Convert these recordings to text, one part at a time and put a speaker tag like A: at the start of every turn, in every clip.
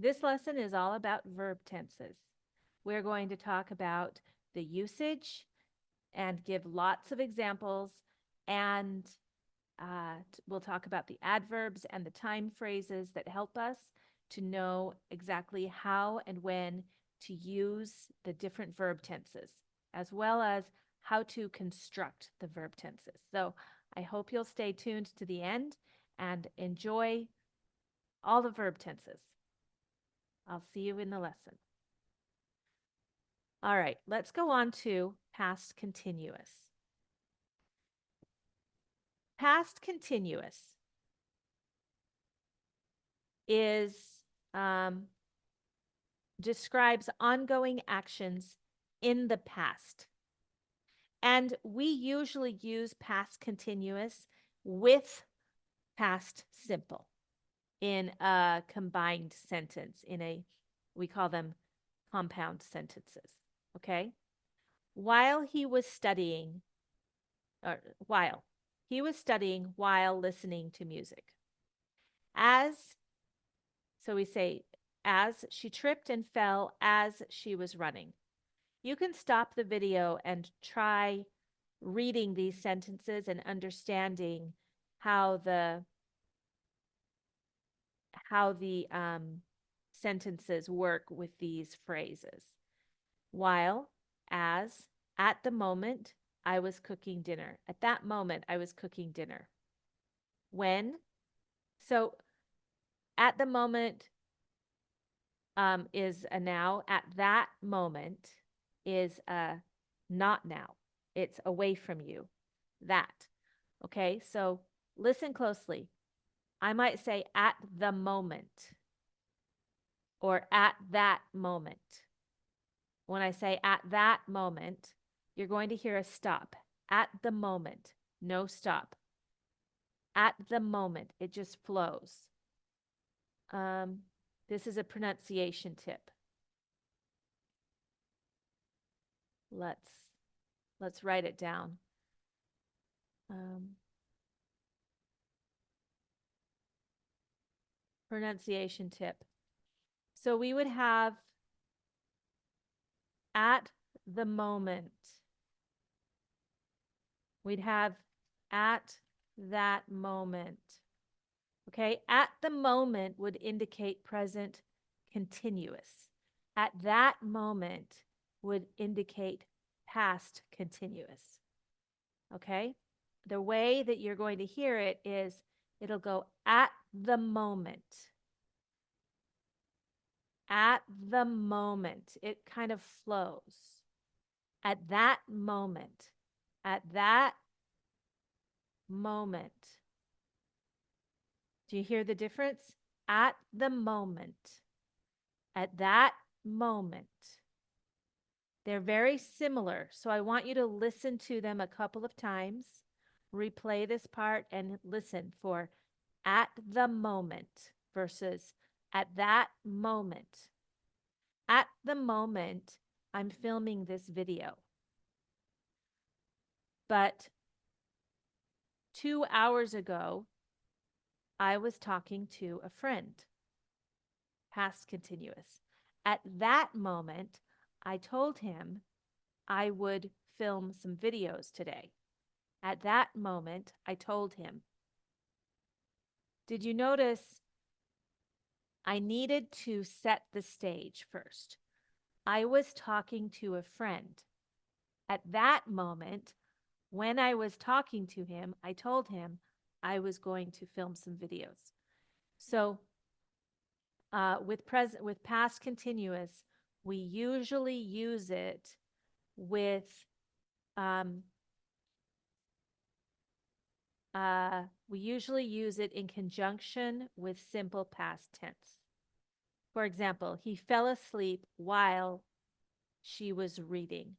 A: This lesson is all about verb tenses. We're going to talk about the usage and give lots of examples, and we'll talk about the adverbs and the time phrases that help us to know exactly how and when to use the different verb tenses, as well as how to construct the verb tenses. So I hope you'll stay tuned to the end and enjoy all the verb tenses. I'll see you in the lesson. All right, let's go on to past continuous. Past continuous is describes ongoing actions in the past. And we usually use past continuous with past simple in a combined sentence, we call them compound sentences. Okay? While he was studying, while listening to music. So we say, as she tripped and fell as she was running. You can stop the video and try reading these sentences and understanding how the sentences work with these phrases. While, as, at the moment, I was cooking dinner. At that moment, I was cooking dinner. When, so at the moment is a now. At that moment is a not now. It's away from you. That. Okay, so listen closely. I might say at the moment or at that moment. When I say at that moment, you're going to hear a stop. At the moment, no stop. At the moment, it just flows. This is a pronunciation tip. Let's write it down. Pronunciation tip. So we would have at the moment. We'd have at that moment. Okay, at the moment would indicate present continuous. At that moment would indicate past continuous. Okay, the way that you're going to hear it is it'll go at the moment. At the moment, it kind of flows. At that moment, at that moment. Do you hear the difference? At the moment, at that moment. They're very similar, so I want you to listen to them a couple of times, replay this part, and listen for at the moment versus at that moment. At the moment, I'm filming this video. But 2 hours ago, I was talking to a friend. Past continuous. At that moment, I told him I would film some videos today. At that moment, I told him. Did you notice I needed to set the stage first? I was talking to a friend. At that moment, when I was talking to him, I told him I was going to film some videos. So with past continuous, we usually use it with we usually use it in conjunction with simple past tense. For example, he fell asleep while she was reading.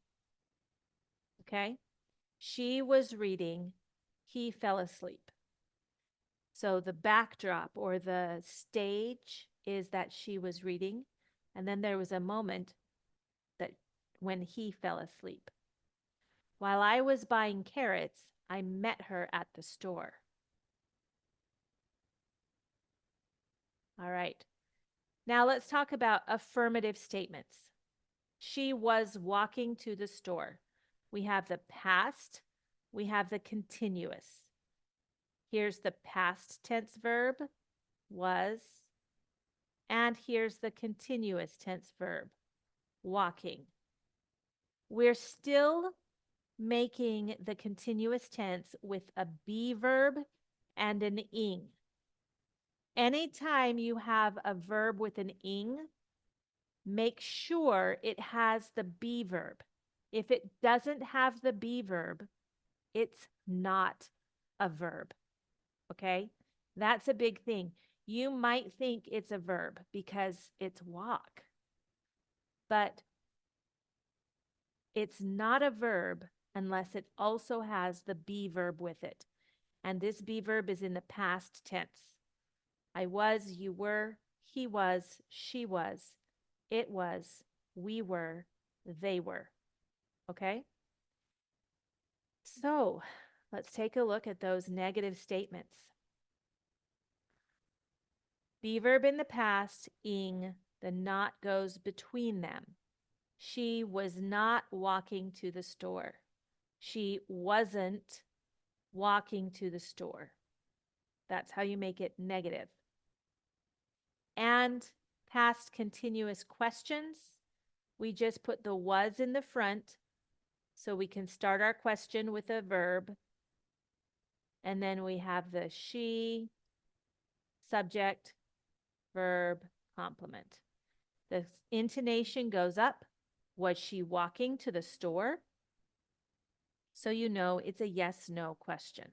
A: Okay? She was reading, he fell asleep. So the backdrop or the stage is that she was reading, and then there was a moment that when he fell asleep. While I was buying carrots, I met her at the store. All right. Now let's talk about affirmative statements. She was walking to the store. We have the past, we have the continuous. Here's the past tense verb, was, and here's the continuous tense verb, walking. We're still making the continuous tense with a be verb and an ing. Anytime you have a verb with an ing, make sure it has the be verb. If it doesn't have the be verb, it's not a verb. Okay? That's a big thing. You might think it's a verb because it's walk, but it's not a verb unless it also has the be verb with it. And this be verb is in the past tense. I was, you were, he was, she was, it was, we were, they were. Okay? So let's take a look at those negative statements. Be verb in the past, ing, the not goes between them. She was not walking to the store. She wasn't walking to the store. That's how you make it negative. And past continuous questions, we just put the was in the front so we can start our question with a verb. And then we have the she, subject, verb, complement. The intonation goes up. Was she walking to the store? So you know it's a yes/no question.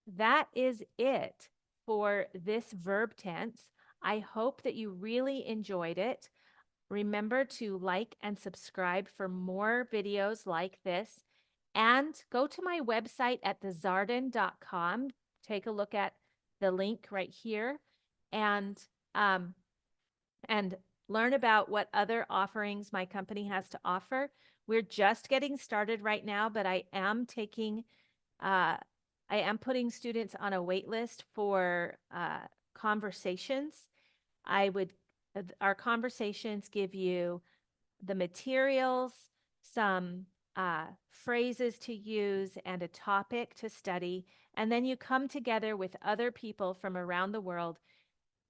A: That is it for this verb tense. I hope that you really enjoyed it. Remember to like and subscribe for more videos like this. And go to my website at thezarden.com. Take a look at the link right here and learn about what other offerings my company has to offer. We're just getting started right now, but I am putting students on a wait list for conversations. Our conversations give you the materials, some phrases to use, and a topic to study. And then you come together with other people from around the world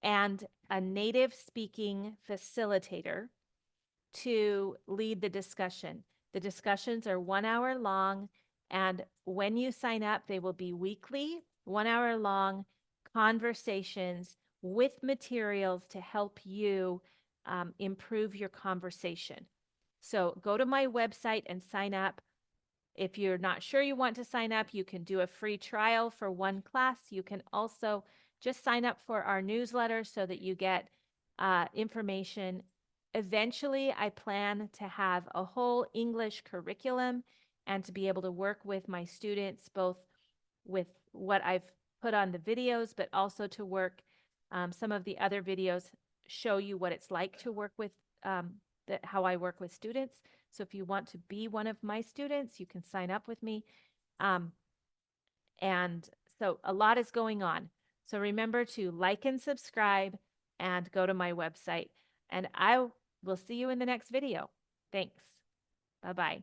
A: and a native speaking facilitator to lead the discussion. The discussions are 1 hour long, and when you sign up, they will be weekly, 1 hour long conversations with materials to help you improve your conversation. So go to my website and sign up. If you're not sure you want to sign up, you can do a free trial for one class. You can also just sign up for our newsletter so that you get information. Eventually, I plan to have a whole English curriculum and to be able to work with my students, both with what I've put on the videos, but also to work some of the other videos show you what it's like to work with how I work with students. So if you want to be one of my students, you can sign up with me. And so a lot is going on. So remember to like and subscribe and go to my website. And I will see you in the next video. Thanks. Bye-bye.